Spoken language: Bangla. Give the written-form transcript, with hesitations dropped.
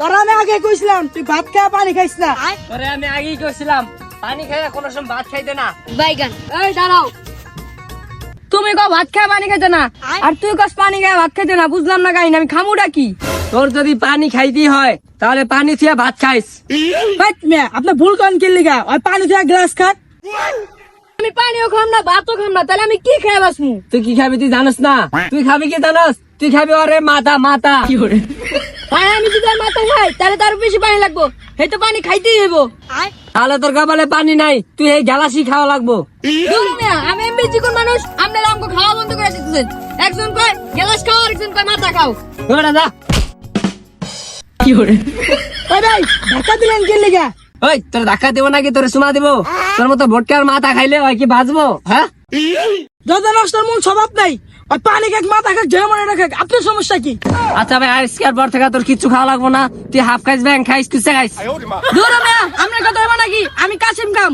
তোরা আমি আগে কইছিলাম তুই ভাত খাওয়া পানি খাইস না। তোরে আমি আগেই কইছিলাম পানি খাইয়া কোনো সময় ভাত খাইতে না। বাইগান এই দাঁড়াও, তুমি কও ভাত খাওয়া পানি খাইতে না, আর তুই কস পানি খাওয়া ভাত খাইতে না। বুঝলাম না কাহিনী, আমি খামুটা কি? তোর যদি পানি খাইতে হয় তাহলে পানি থিয়া ভাত খাইস। আপনি ভুল করেন কি লিগা? ওই পানি থেকে গ্লাস খান। আমি পানিও খাম না ভাতও খাম না, তাহলে আমি কি খাই বাসমু? তুই কি খাবি তুই জানোস না? তুই খাবি কি জানোস? তুই খাবি ওরে মাথা মাথা। ভাই আমি যদি আর মাথা খাই তাহলে তার বেশি পানি লাগবো, এই তো পানি খাইতেই হইব। তাহলে তোর কপালে পানি নাই, তুই এই গ্যালাসি খাওয়া লাগবো। আমি এমবি চিকন মানুষ, আপনারা আমাকে খাওয়া বন্ধ করে দিতেছেন। একজন কয় গ্লাস খাও, আরেকজন কয় মাথা খাও। ওটা যা। ওই ভাই ধাক্কা দিলেন কি লিগা? ওই তোর ধাক্কা দেবো নাকি তোর সুমা দেবো? তোর মতো ভোটকার মাথা খাইলে ওই কি বাঁচবো? হ্যাঁ, যত নষ্টের মূল স্বভাব নাই। ওই পানি খাক মাথা খাক যে মনে রাখাক, আপনার সমস্যা কি? আচ্ছা ভাই আজকের পর থেকে তোর কিচ্ছু খাওয়া লাগবো না। তুই হাফ খাইস ব্যাং খাইস কিসে খাইস? দূর আপনার কথা হইব নাকি? আমি কাশিম কাম।